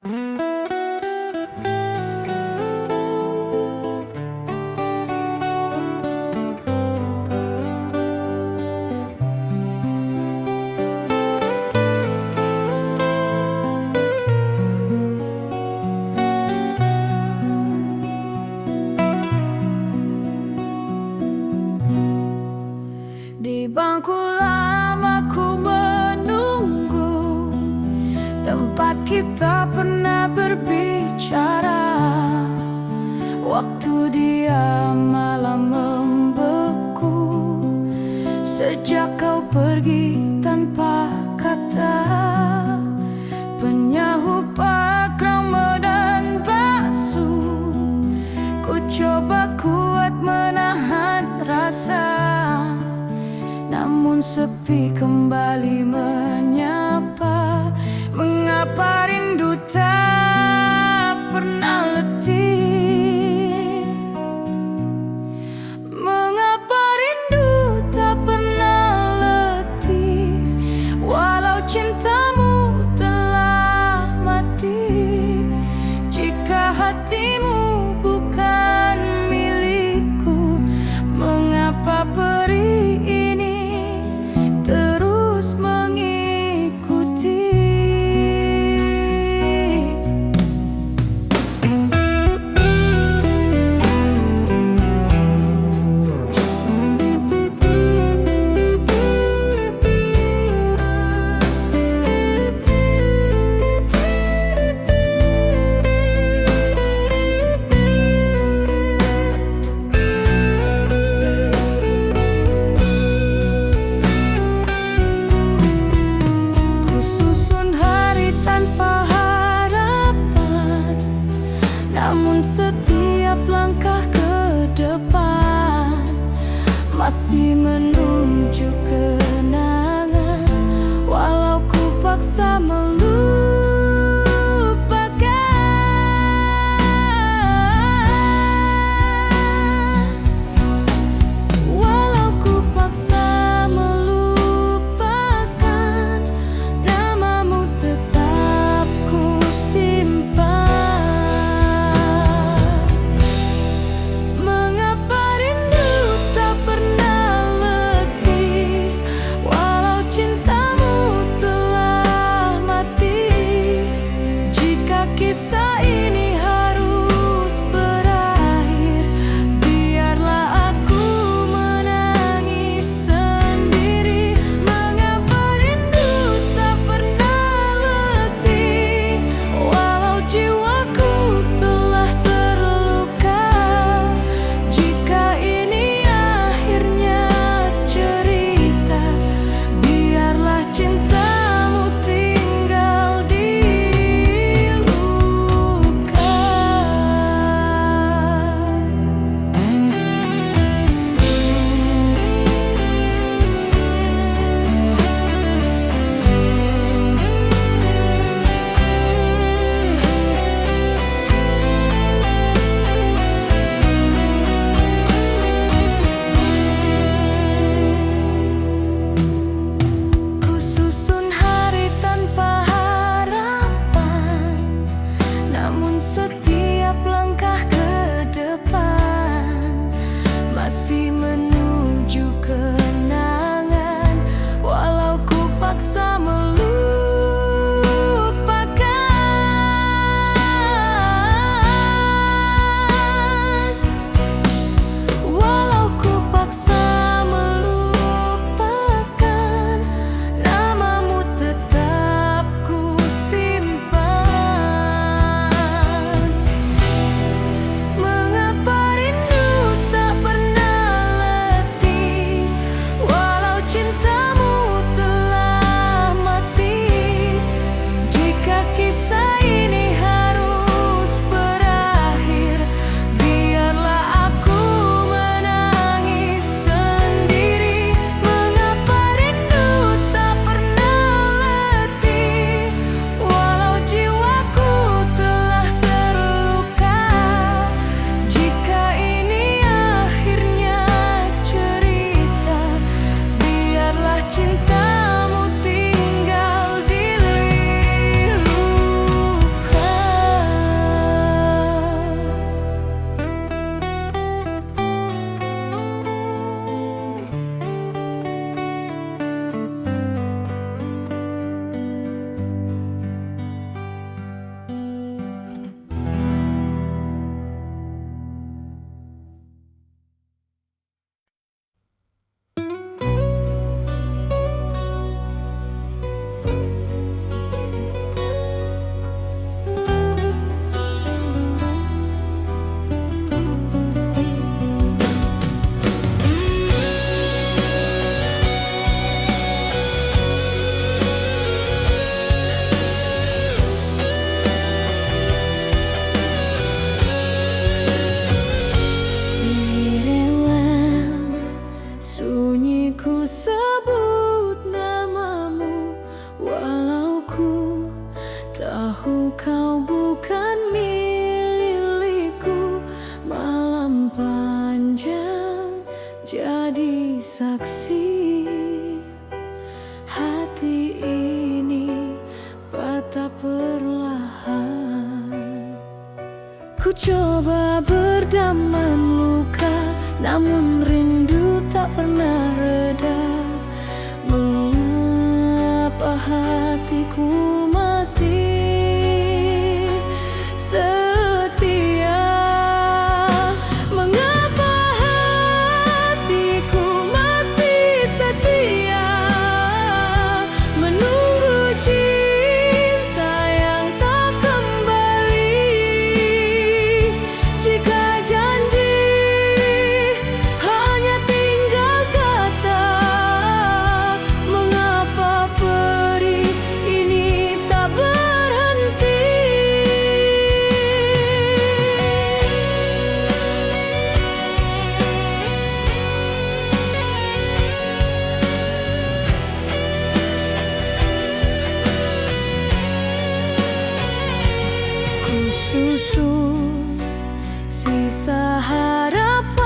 Di bangku lama ku menunggu tempat kita pernah berbicara. Waktu dia malah membeku sejak kau pergi tanpa kata. Penyahu pakrama dan basuh, ku coba kuat menahan rasa, namun sepi kembali menyapa. Mengapa rindu tak pernah letih? Mengapa rindu tak pernah letih? Walau cintamu telah mati, jika hatimu bukan milikku, mengapa perih ini terus mengikuti? Namun setiap langkah ke depan masih menuju kenangan. Walau ku paksa walau ku paksa melupakan, namamu tetap ku simpan. Mengapa rindu tak pernah letih? kau bukan milikku. Malam panjang jadi saksi, hati ini patah perlahan. Ku coba berdamai luka, namun rindu tak pernah reda. Mengapa hatiku masih setia? Mengapa hatiku masih setia menunggu cinta yang tak kembali? Jika janji hanya tinggal kata, mengapa perih ini tak berhenti? Ku susun sisa harapan,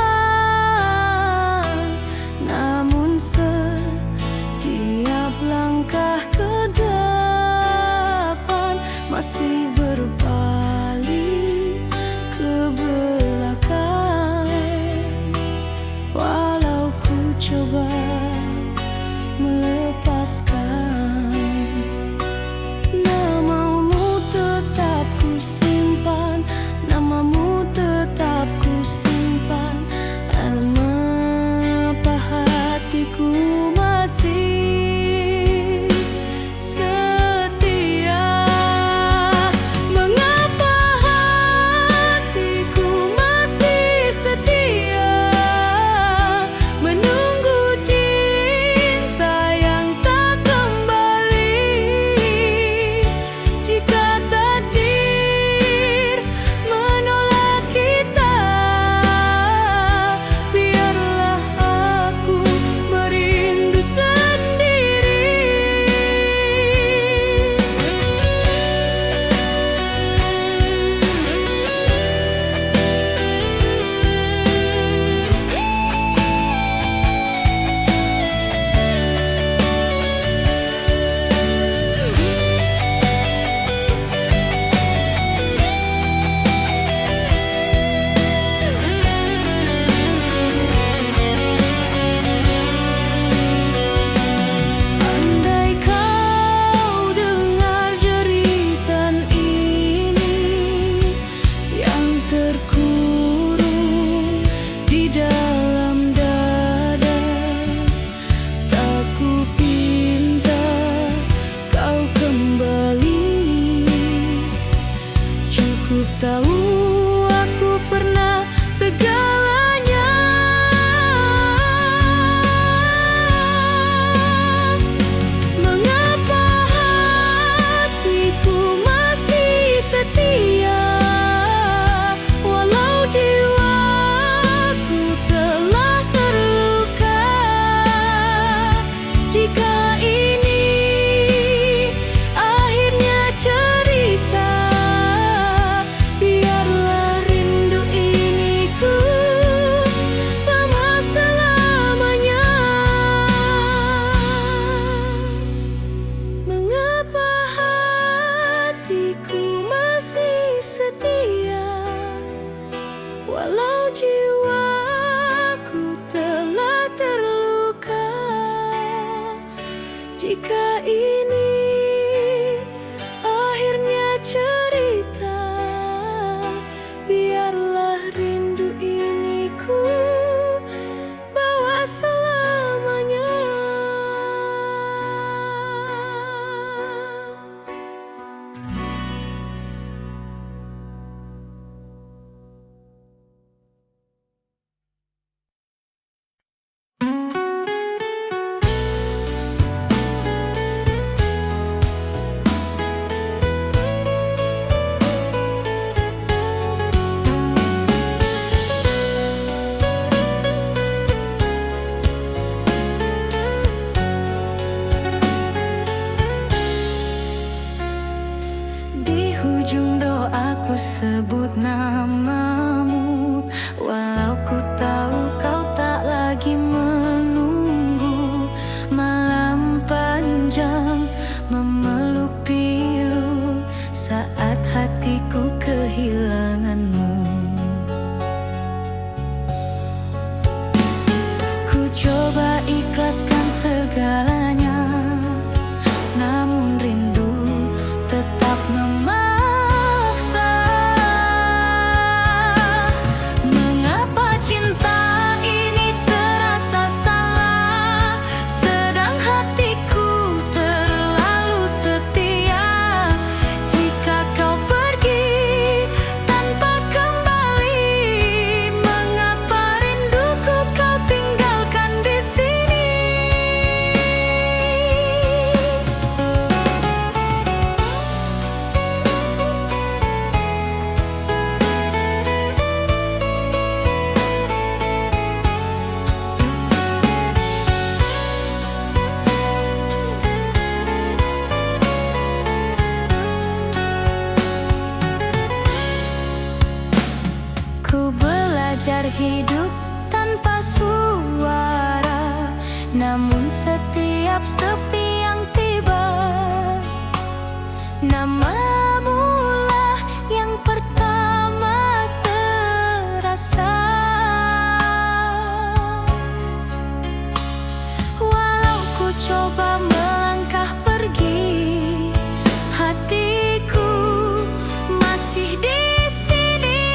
namun setiap langkah ke depan masih berpaling ke belakang. Walau ku coba melepaskan, namamu tetap ku simpan, namamu tetap ku simpan. Mengapa hatiku masih setia? Mengapa hatiku masih setia menunggu cinta yang tak kembali? Jika takdir menolak kita, biarlah aku merindu sendiri. Andai kau dengar jeritan ini yang terkurung di dalam dada, tak kupinta kau kembali. Cukup tahu aku pernah segalanya. Mengapa hatiku masih setia walau jiwaku telah terluka? Jika ini akhirnya cerita, biar sebut namamu, walau ku tahu kau tak lagi menunggu. Malam panjang memeluk pilu saat hatiku kehilanganmu. Ku coba ikhlaskan segalanya, namun rindu tetap memaksa. Mengapa cinta ini terasa salah, sedang hatiku terlalu setia? Jika kau pergi tanpa kembali, mengapa rinduku kau tinggalkan di sini? Ku belajar hidup tanpa suara, namun setiap sepi yang tiba, namamu lah yang pertama terasa. Walau ku coba melangkah pergi, hatiku masih di sini.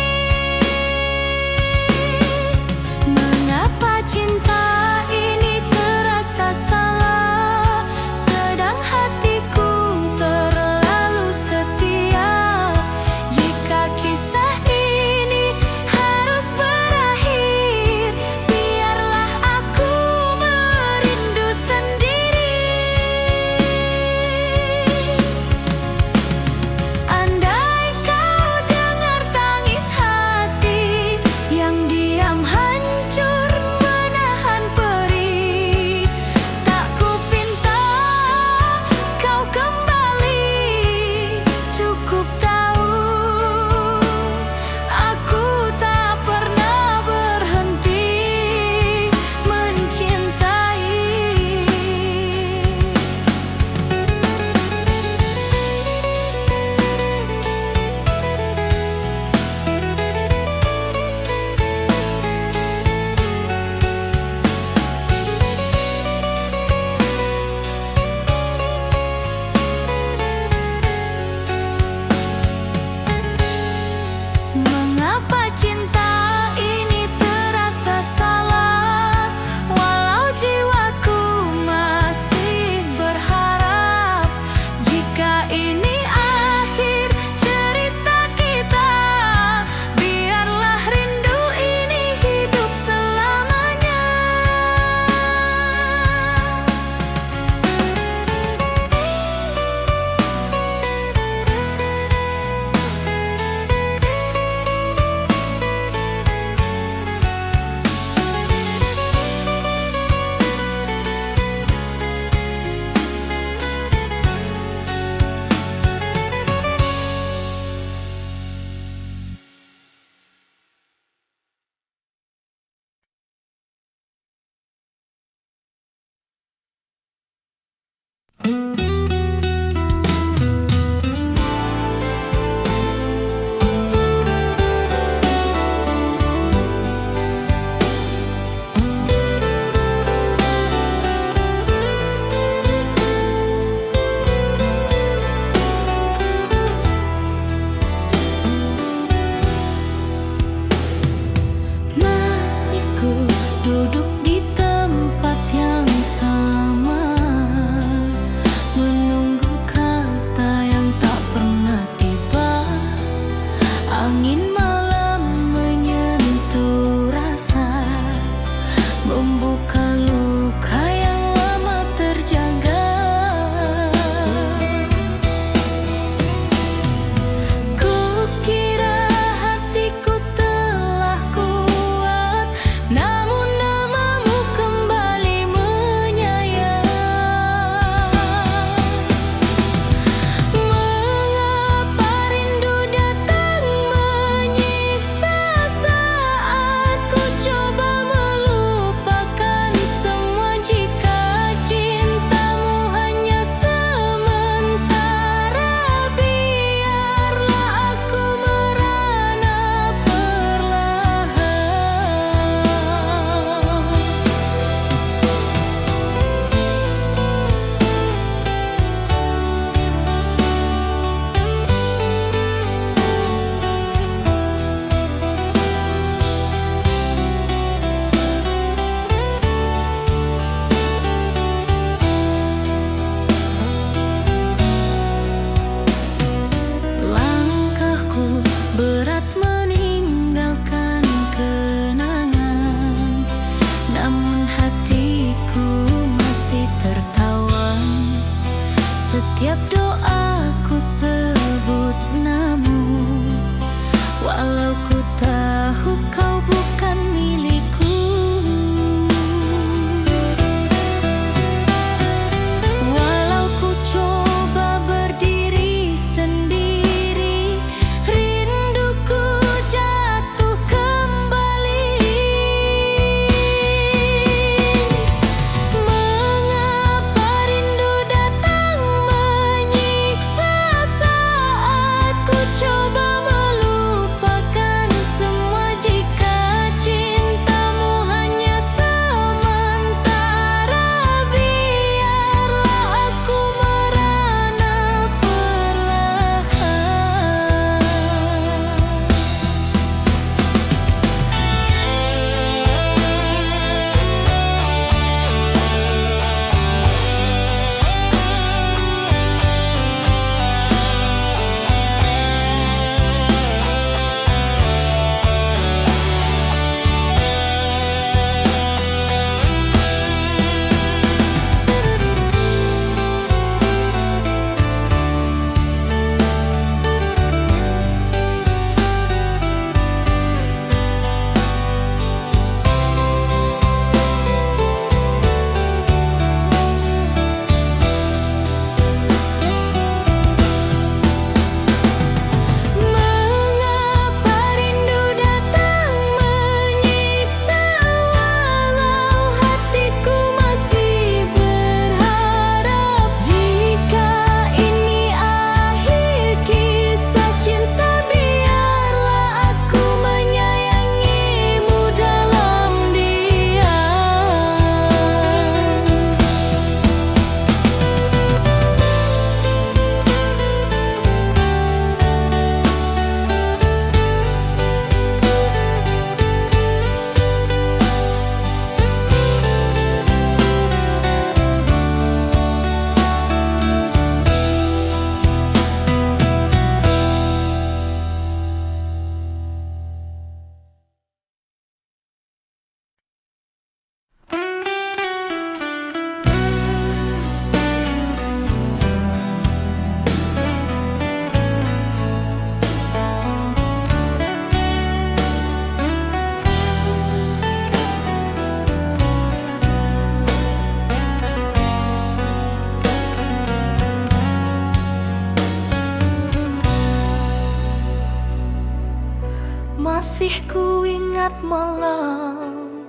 Masih ku ingat malam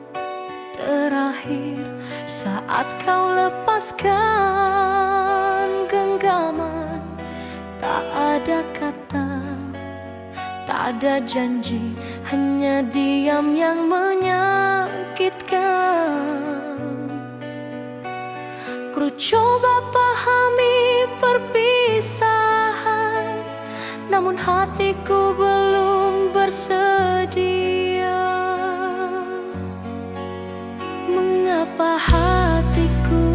terakhir saat kau lepaskan genggaman. Tak ada kata, tak ada janji, hanya diam yang menyakitkan. Ku coba pahami perpisahan, namun hatiku belum bersedia. Mengapa hatiku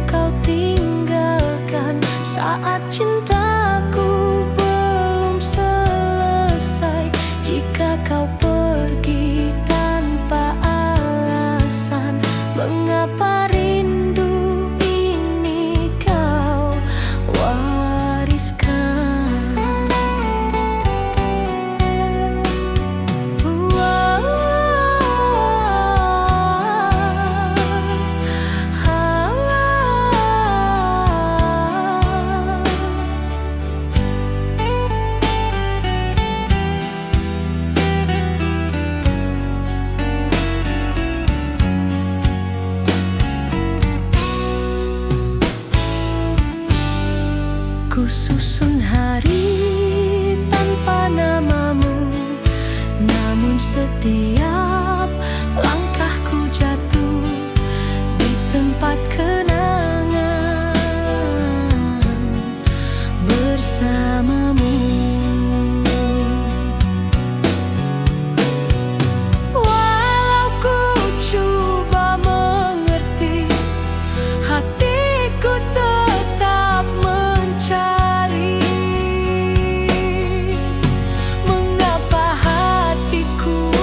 kau tinggalkan saat cintaku belum selesai? Jika kau pergi tanpa alasan, mengapa rindu ini kau wariskan? Ku susun hari tanpa namamu, namun setiap langkahku jatuh di tempat kenangan bersamamu. Walau ku coba mengerti, hatiku tetap mencari. Mengapa hatiku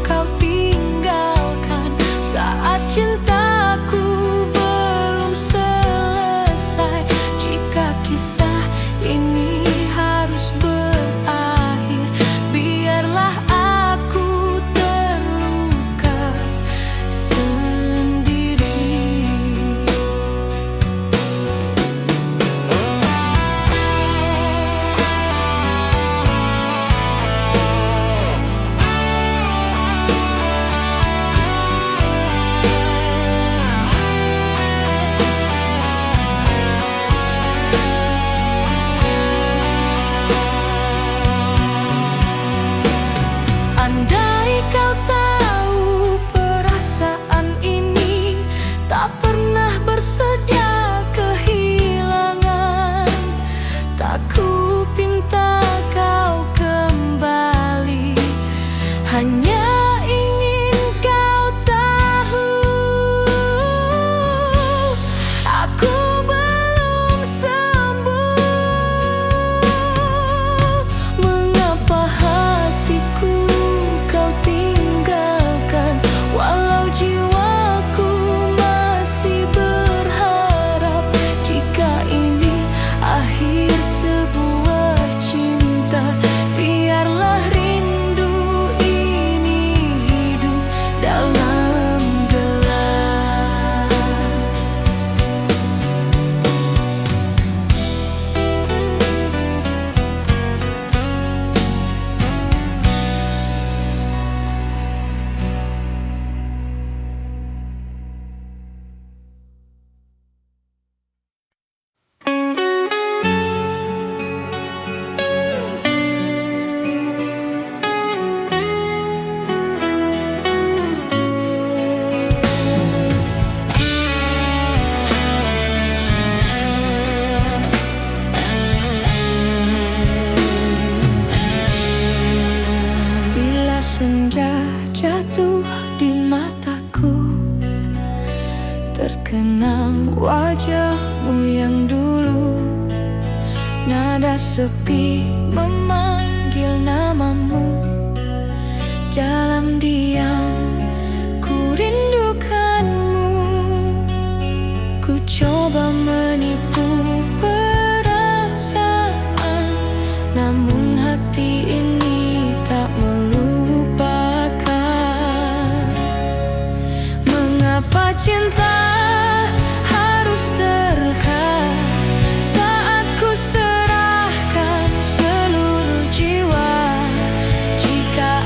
kau tinggalkan saat cintaku belum selesai? Jika kisah ini harus berakhir, biarlah aku terluka sendiri. Andai kau tahu perasaan ini tak pernah bersedia kehilangan, tak ku pinta kau kembali, hanya ingin kau tahu aku belum sembuh. Mengapa hatiku kau tinggalkan, walau jiwaku masih berharap? Jika ini akhir sebuah cinta, biarlah rindu ini hidup dalam gelap. Bila senja jatuh di mataku, terkenang wajahmu yang dulu. Nada sepi memanggil namamu, dalam diam ku rindukanmu. Ku coba menipu perasaan, namun hati ini tak melupakan. Mengapa cinta harus terka saat ku serahkan seluruh jiwa? Jika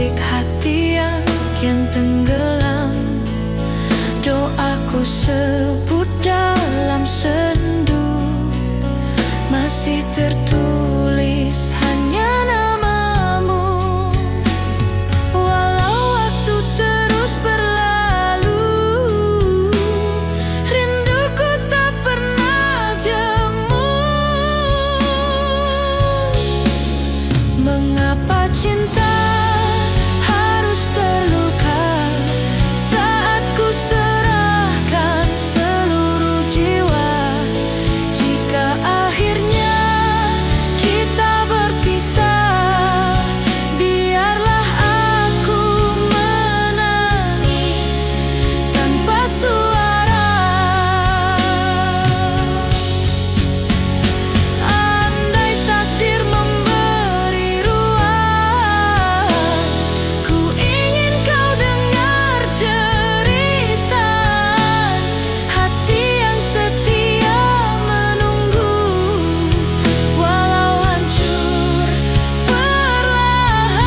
musik hati yang kian tenggelam. Doaku sebut dalam sendu, masih tertulis hanya namamu. Walau waktu terus berlalu, rinduku tak pernah jemu. Mengapa cinta harus terluka saat ku serahkan seluruh jiwa? Jika akhirnya kita berpisah, biarlah aku menangis tanpa suara. Andai takdir memberi ruang, ku ingin kau dengar cerita hati yang setia menunggu, walau hancur perlahan.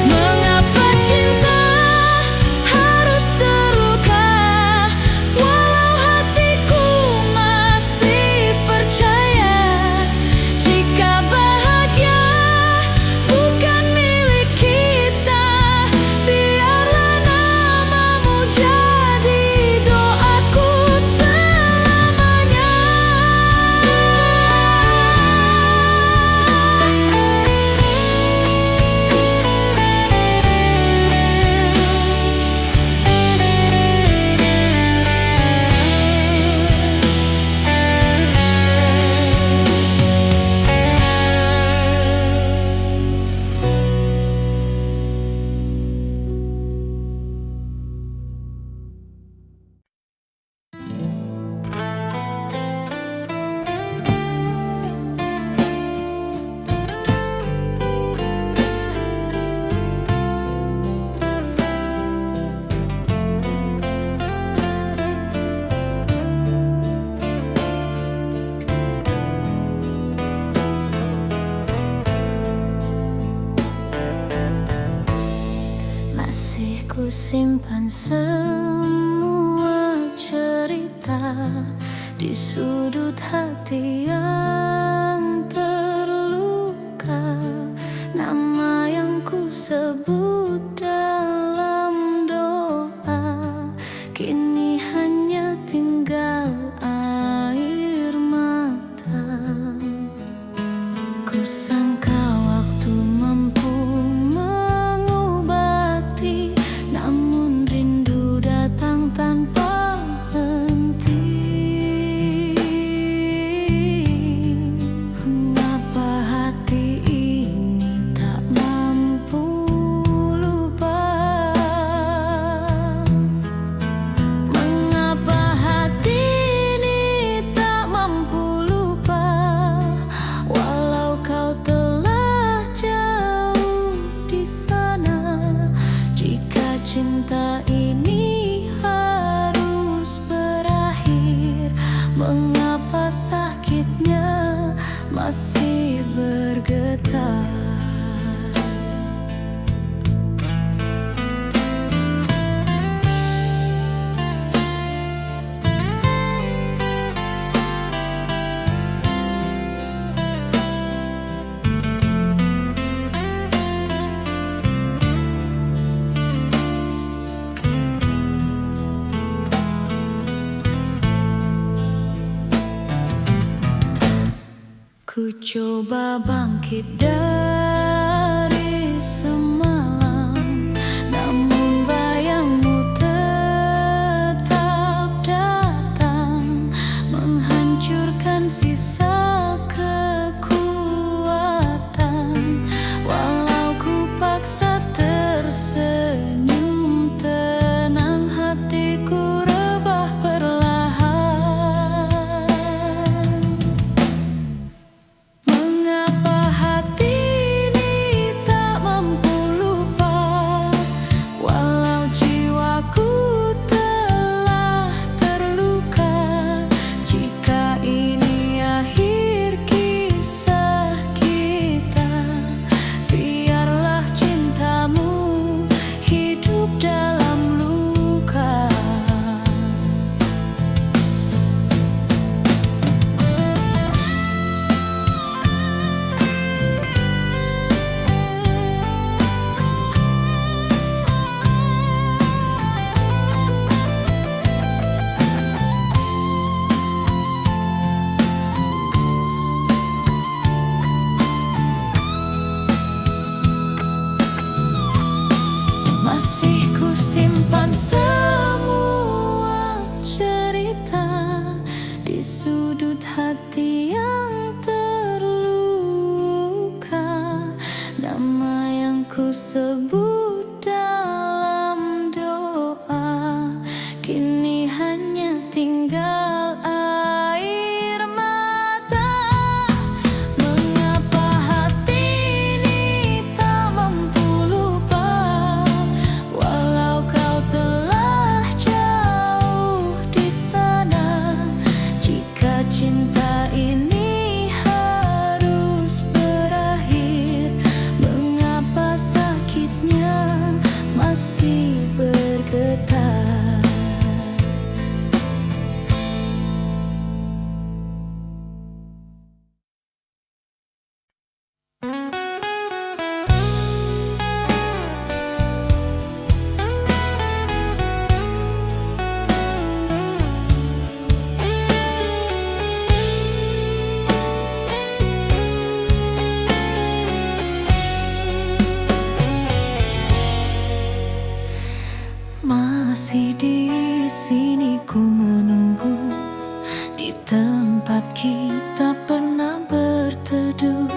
Mengapa cinta harus terluka, walau hatiku masih percaya. Jika bahagia bukan milik kita, biarlah namamu jadi doaku selamanya. Masih ku simpan semua cerita di sudut hati yang terluka. Nama yang ku sebut dalam doa, kini hanya tinggal air mata. Ku sangka waktu mampu mengobati, namun rindu datang tanpa henti. Mengapa hati ini tak mampu lupa? Mengapa hati ini tak mampu lupa, walau kau telah jauh di sana. Jika cinta ini harus berakhir, mengapa sakitnya masih bergetar? Ku coba bangkit dari semalam, namun bayangmu tetap datang, menghancurkan sisa kekuatan. Walau ku paksa tersenyum tenang, hatiku rebah perlahan. sebut dalam doa, kini hanya tinggal air mata. Mengapa hati ini tak mampu lupa, walau kau telah jauh di sana. Jika cinta ini harus berakhir, mengapa sakitnya masih bergetar? Masih di sini ku menunggu, di tempat kita pernah berteduh.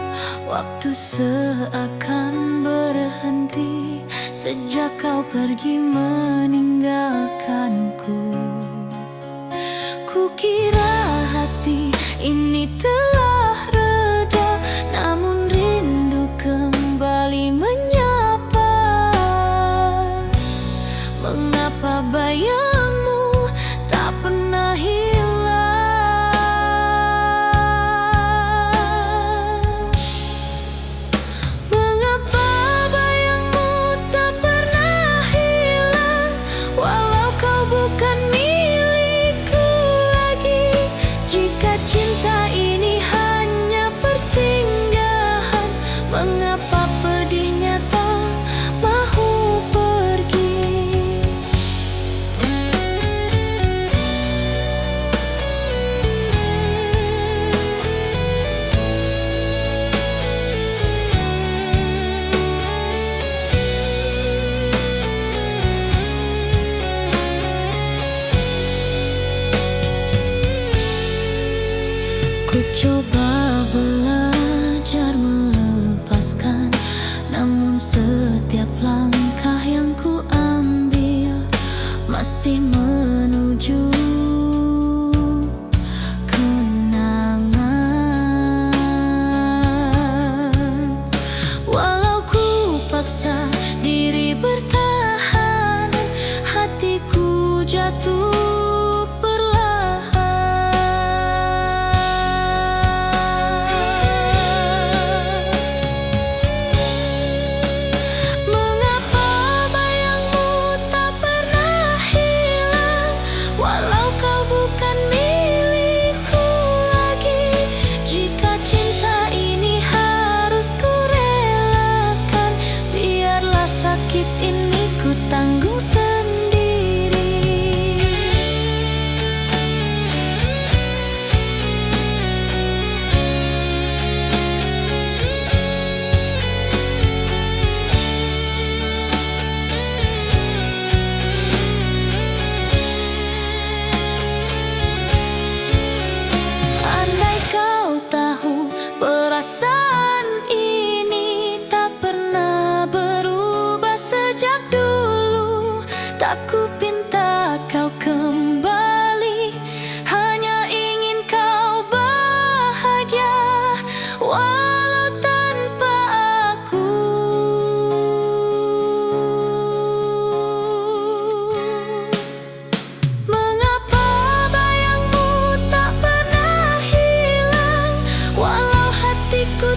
Waktu seakan berhenti sejak kau pergi meninggalkanku. Kukira hati ini telah reda, namun rindu kembali menyapa. Mengapa bayangmu tak pernah hilang? Mengapa bayangmu tak pernah hilang, walau kau bukan milikku lagi. Jika cinta ini hanya persinggahan, mengapa pedihnya tak mahu pergi? Ku coba belajar melepaskan, namun setiap langkah yang ku ambil masih menuju kenangan. Walau ku paksa diri bertahan, hatiku jatuh ini ku tanggung sendiri. Andai kau tahu perasaan ini tak pernah berubah sejak dulu, tak ku pinta kau kembali, hanya ingin kau bahagia walau tanpa aku. Mengapa bayangmu tak pernah hilang, walau hatiku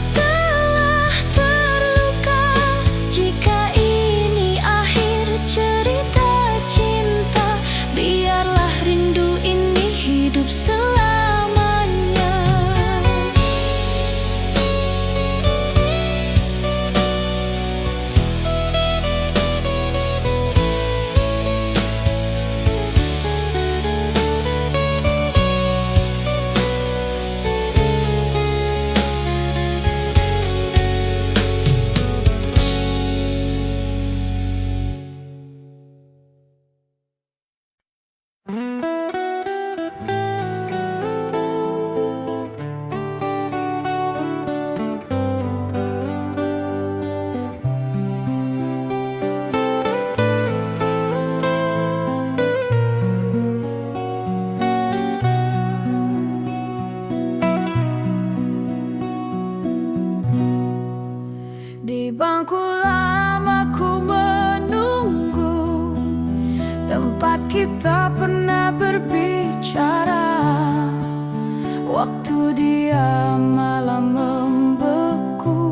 Waktu dia malah membeku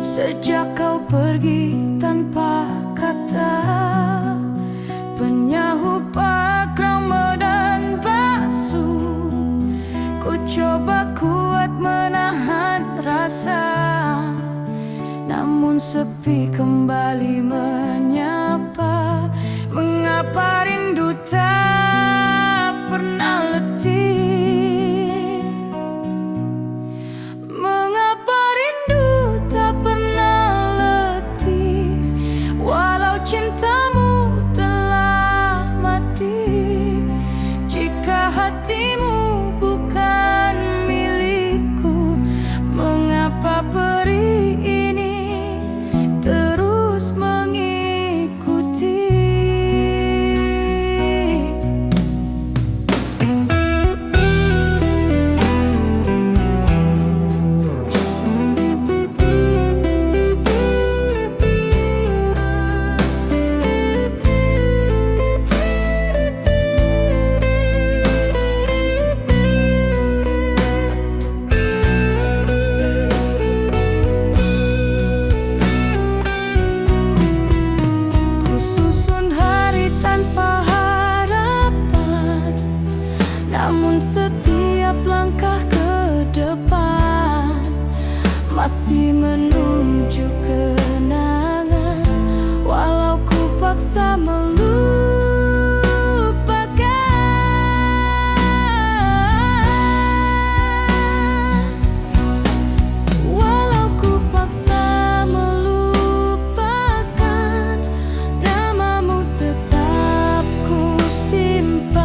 sejak kau pergi tanpa kata. Penyahu pakrama dan basuh, ku coba kuat menahan rasa, namun sepi kembali menyapa. Mengapa rindu tak pernah letih? Mengapa rindu tak pernah letih? Walau cintamu telah mati, jika hatimu bukan milikku, mengapa perih ini terus mengikuti? Namun setiap langkah ke depan masih menuju kenangan. Walau ku paksa melupakan, walau ku paksa melupakan, namamu tetap ku simpan.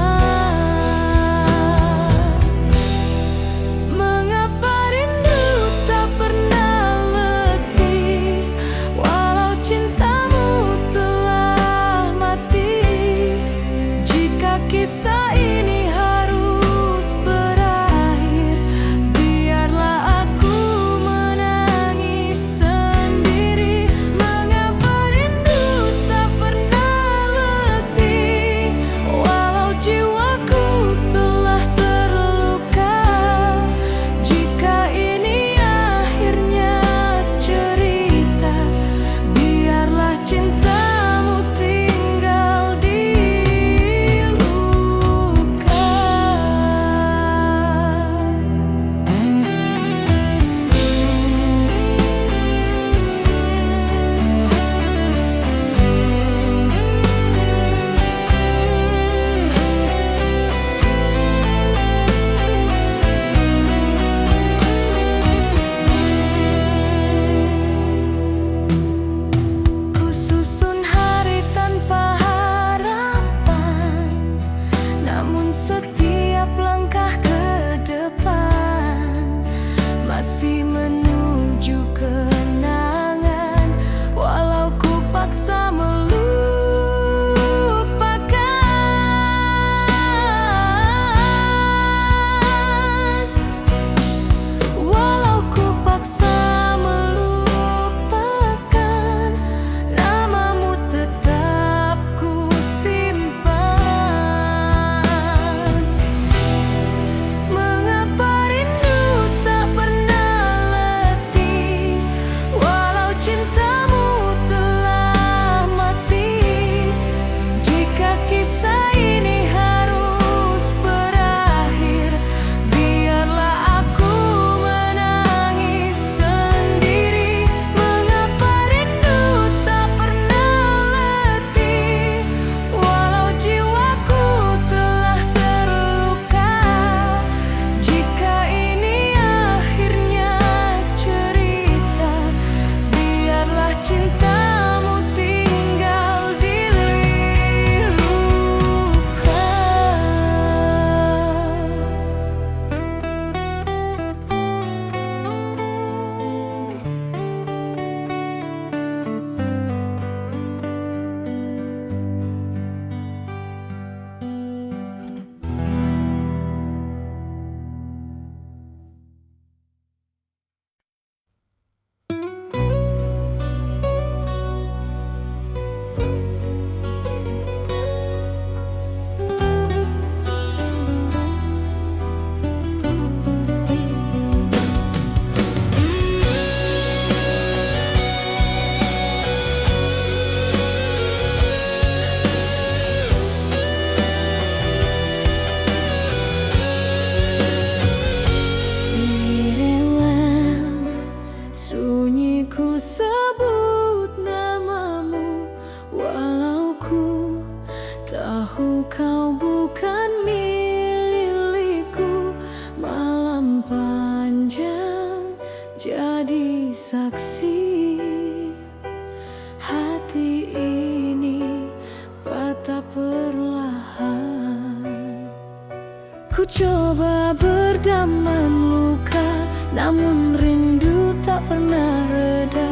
coba berdamai luka, namun rindu tak pernah reda.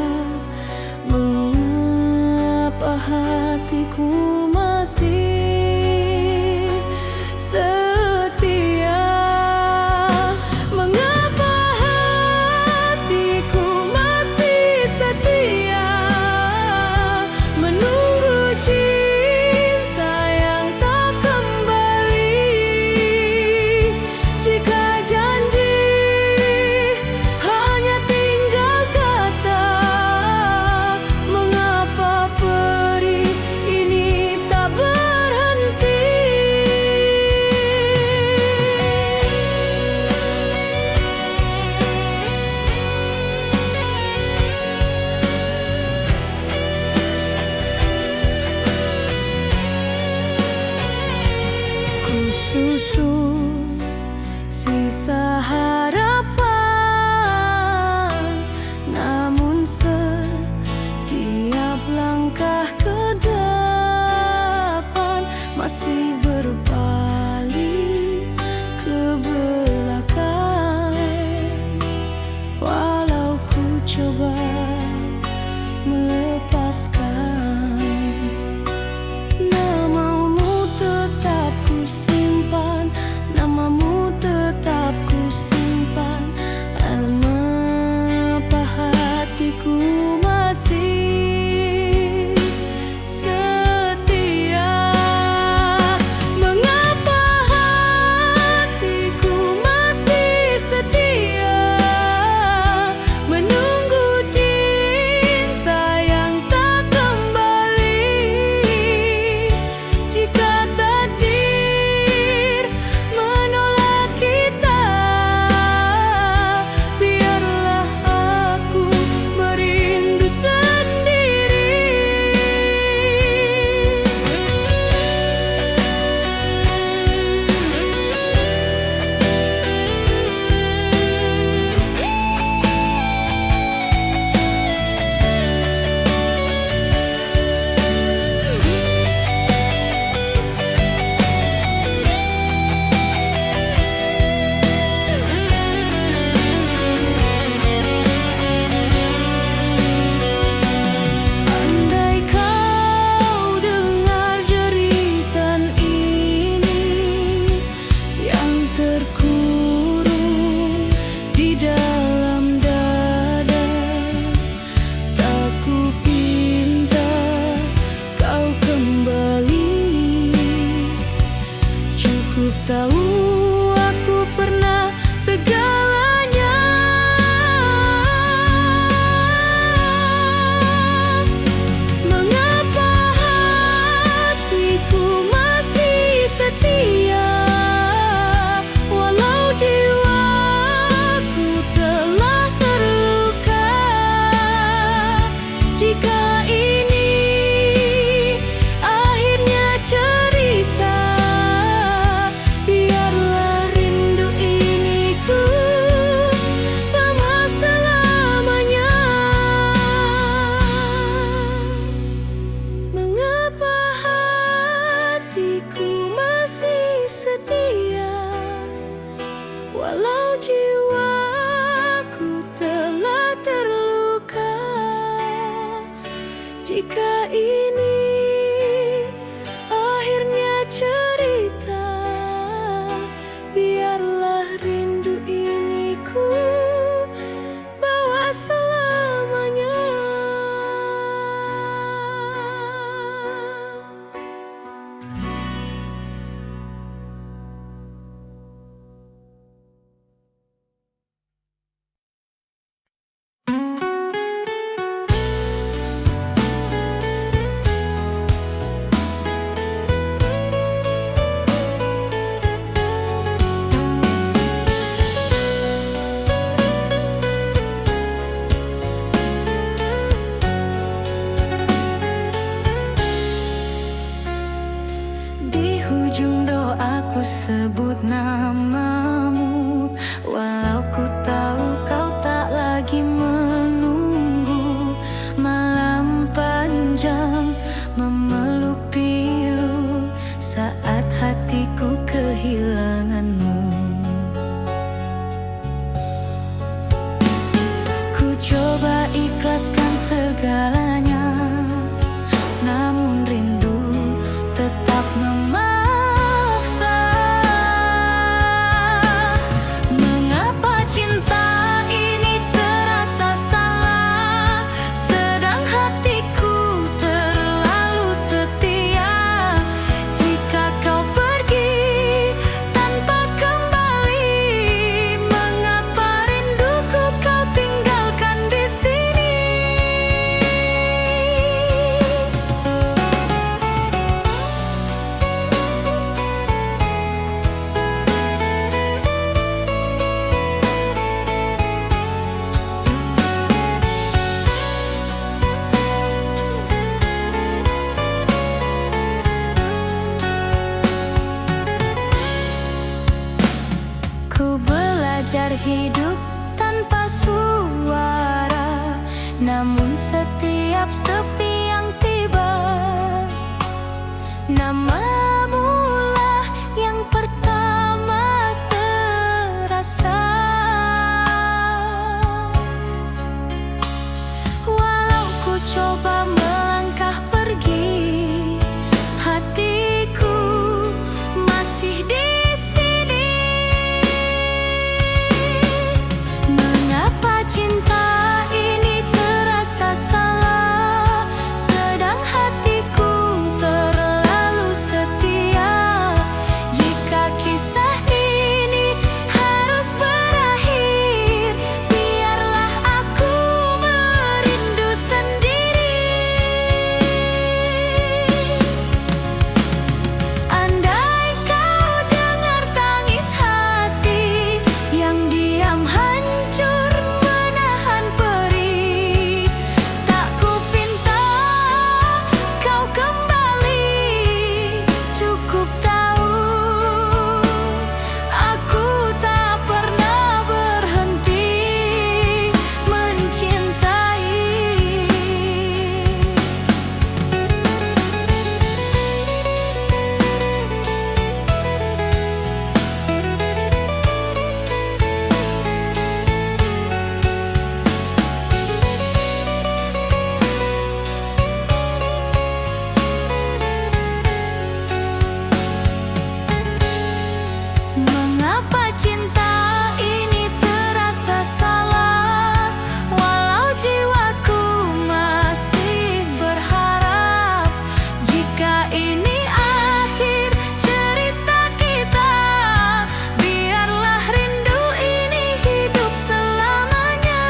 Mengapa hatiku masih setia? Mengapa hatiku masih setia menunggu cinta yang tak kembali? Jika janji hanya tinggal kata, mengapa perih ini tak berhenti? Ku susun sisa harapan, namun setiap langkah ke depan masih berbalik ke belakang. Walau ku coba melepaskan, namamu tetap ku simpan, namamu tetap ku simpan. Mengapa hatiku masih setia? Mengapa hatiku masih setia menunggu cinta yang tak kembali? Jika takdir menolak kita, biarlah aku merindu sendiri. Andai kau dengar jeritan ini yang terkurung di dalam dada, tak kupinta kau kembali. Cukup tahu aku pernah segalanya. Mengapa hatiku masih setia walau jiwaku telah terluka? Jika ini akhirnya cerita, biarlah rindu ini ku bawa selamanya. Mengapa hatiku masih setia walau jiwaku telah terluka? Jika ini akhirnya cerita, biarlah rindu ini ku bawa selamanya. segalanya, namun rindu tetap memaksa. Mengapa cinta ini terasa salah, sedang hatiku terlalu setia? Jika kau pergi tanpa kembali, mengapa rinduku kau tinggalkan di sini? Ku belajar hidup tanpa suara, namun setiap sepi yang tiba, namamulah yang pertama terasa. Walau ku coba melangkah pergi, hatiku masih di sini. Mengapa cinta ini terasa salah, sedang hatiku terlalu setia? Jika kisah ini harus berakhir, biarlah aku merindu sendiri. Andai kau dengar tangis hati yang diam hancur menahan perih, tak kupinta kau kembali. Cukup tahu aku tak pernah berhenti mencintai. Mengapa cinta ini terasa salah, walau jiwaku masih berharap? Jika ini akhir cerita kita, biarlah rindu ini hidup selamanya.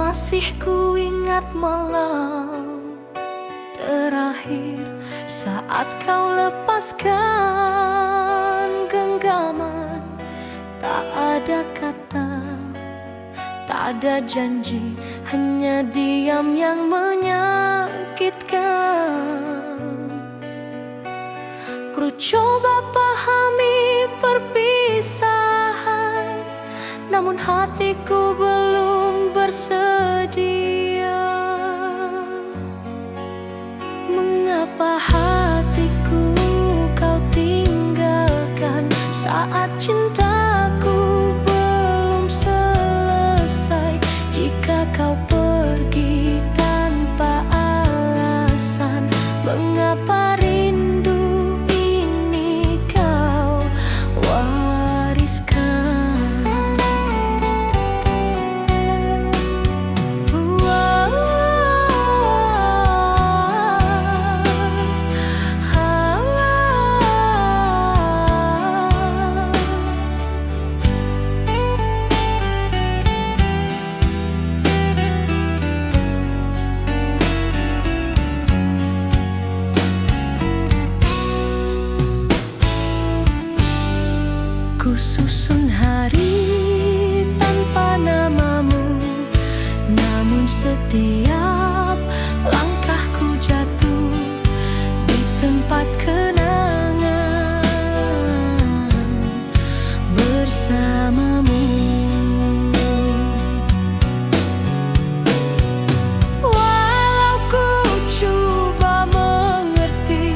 Masih ku ingat malam terakhir saat kau lepaskan genggaman. Tak ada kata, tak ada janji, hanya diam yang menyakitkan. Ku coba pahami perpisahan, namun hatiku belum bersedia. Mengapa hatiku kau tinggalkan saat cintaku belum selesai? Jika kau pergi tanpa alasan, mengapa rindu ini kau wariskan? Ku susun hari tanpa namamu, namun setiap langkahku jatuh di tempat kenangan bersamamu. Walau ku coba mengerti,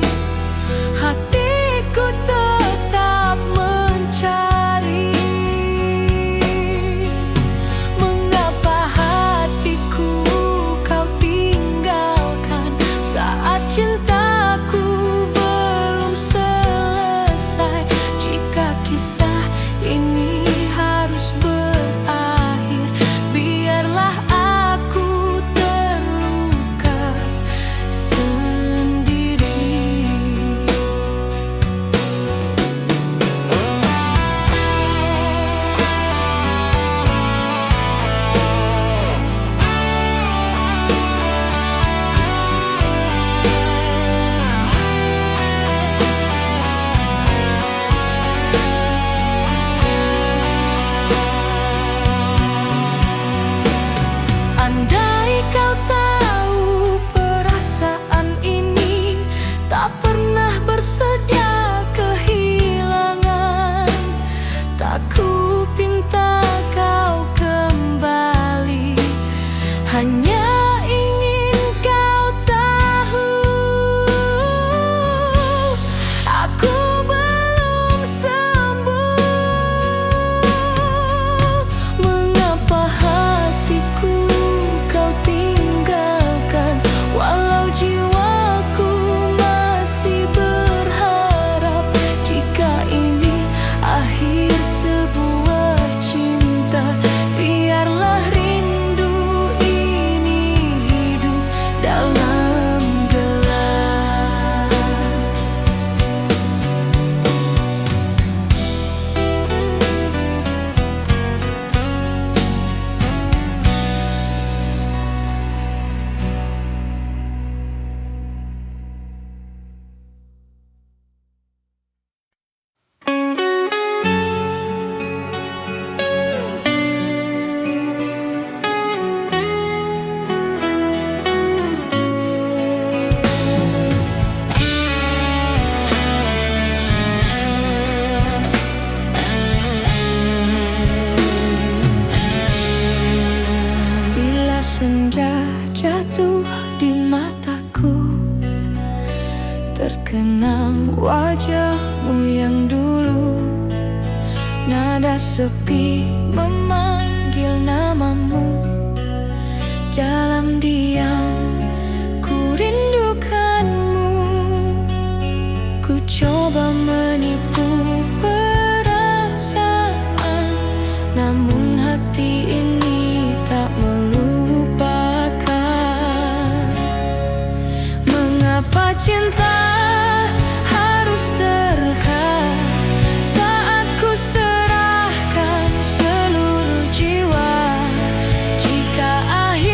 hatiku tetap mencari. Mengapa hatiku kau tinggalkan saat cintaku belum selesai? Jika kisah ini harus berakhir, biarlah aku terluka sendiri. Andai kau tahu perasaan ini tak pernah bersedia kehilangan, tak ku pinta kau kembali, hanya ingin kau tahu aku belum sembuh. Mengapa hatiku kau tinggalkan, walau jiwaku masih berharap? Jika ini akhir sebuah cinta, biarlah rindu ini hidup dalam gelap. Bila senja jatuh di mataku, terkenang wajahmu yang dulu. Nada sepi memanggil namamu, dalam diam ku rindukanmu. Ku coba menipu perasaan, namun hati ini tak melupakan. Mengapa cinta harus terluka saat ku serahkan seluruh jiwa? Jika akhir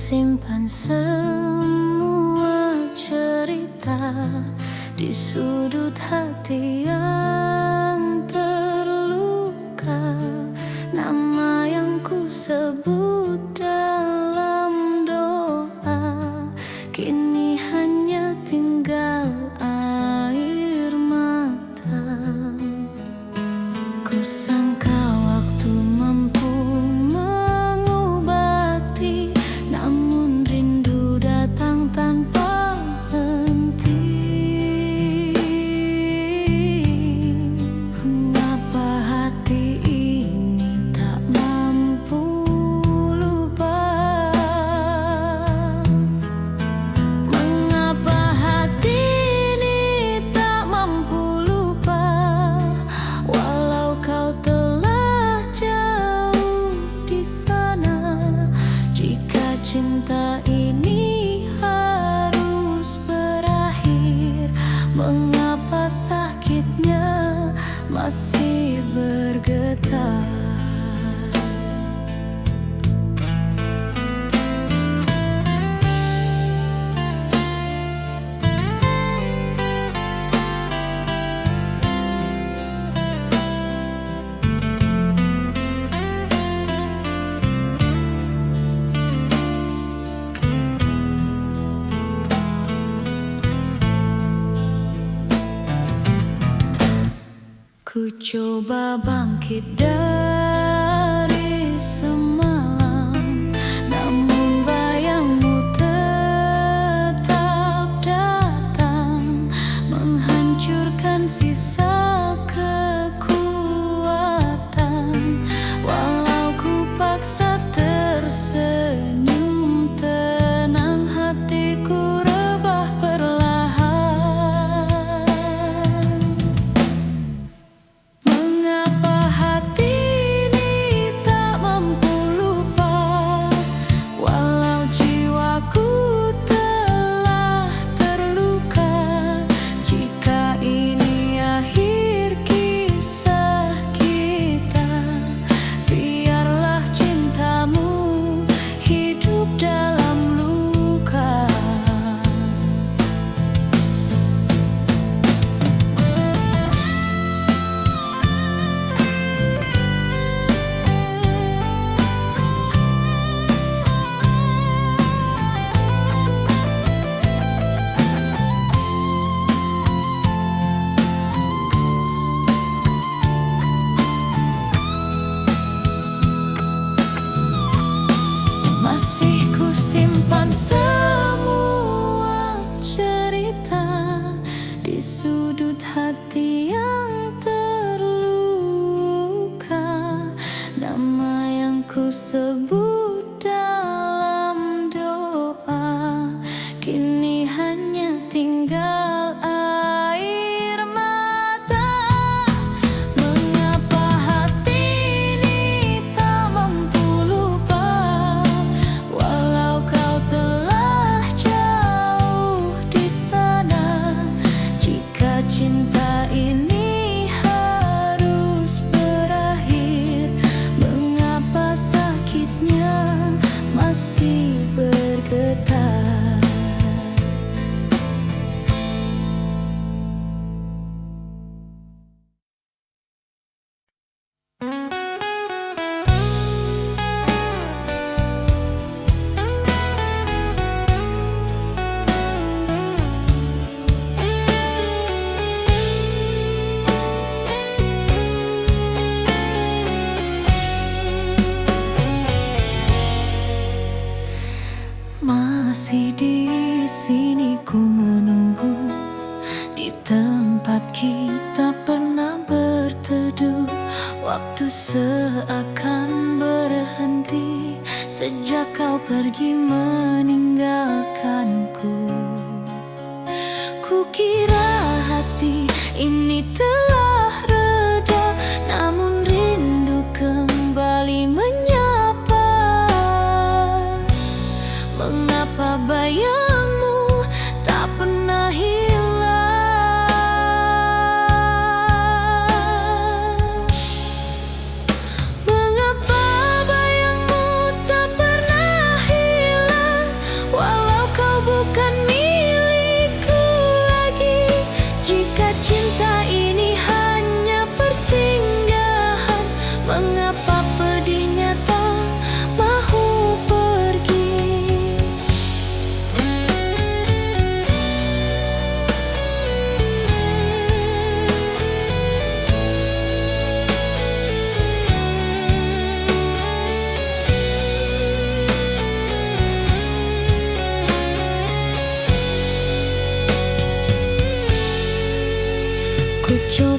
simpan semua cerita di sudut hati yang terluka. Nama yang ku sebut dalam doa kini hanya tinggal air mata. Ku sangka waktu mampu mengobati, namun rindu datang tanpa henti. Mengapa hati ini tak mampu lupa? Mengapa hati ini tak mampu lupa? Walau kau telah jauh di sana, jika cinta ini harus berakhir, mengapa sakitnya masih bergetar? Ku coba bangkit dari semalam, namun bayangmu tetap datang, menghancurkan sisa kekuatan. Walau ku paksa tersenyum tenang, hatiku rebah perlahan. Mengapa hati ini tak mampu lupa? Walau jiwaku telah terluka, jika ini akhir kisah kita, biarlah cintamu hidup dalam luka. Masih ku simpan semua cerita di sudut hati yang terluka. Nama yang ku sebut dalam doa kini hanya tinggal air mata. Mengapa hati ini tak mampu lupa? Walau kau telah jauh di sana, jika cinta ini harus berakhir, mengapa sakitnya masih bergetar? Masih di sini ku menunggu, di tempat kita pernah berteduh. Waktu seakan berhenti sejak kau pergi meninggalkanku. Kukira hati ini telah reda, namun rindu kembali menyapa. Mengapa bayangmu tak pernah hilang? Mengapa bayangmu tak pernah hilang?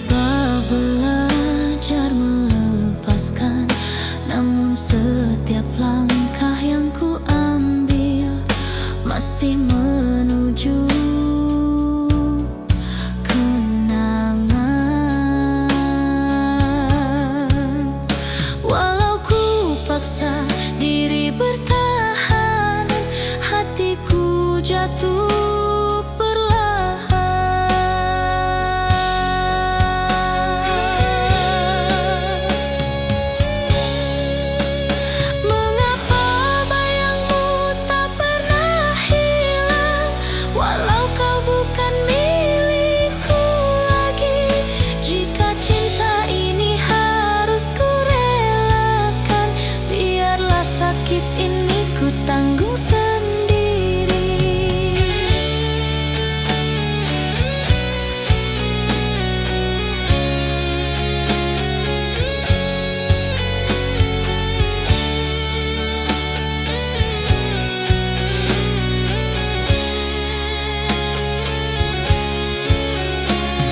coba belajar melepaskan, namun setiap langkah yang ku ambil masih menuju kenangan. Walau ku paksa diri bertahan, hatiku jatuh perlahan. Mengapa bayangmu tak pernah hilang, walau kau bukan milikku lagi? Jika cinta ini harus ku relakan, biarlah sakit ini ku tanggung sendiri.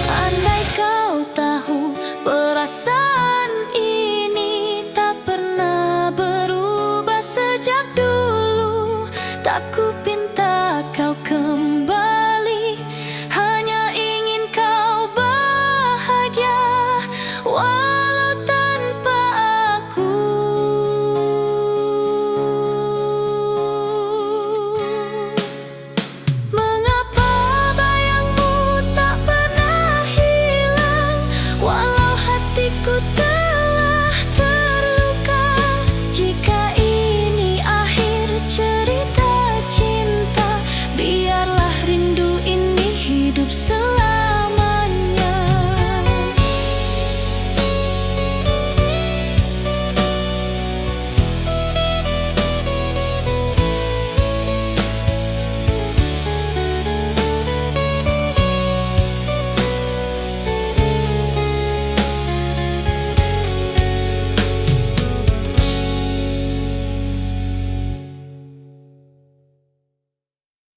Andai kau tahu perasaan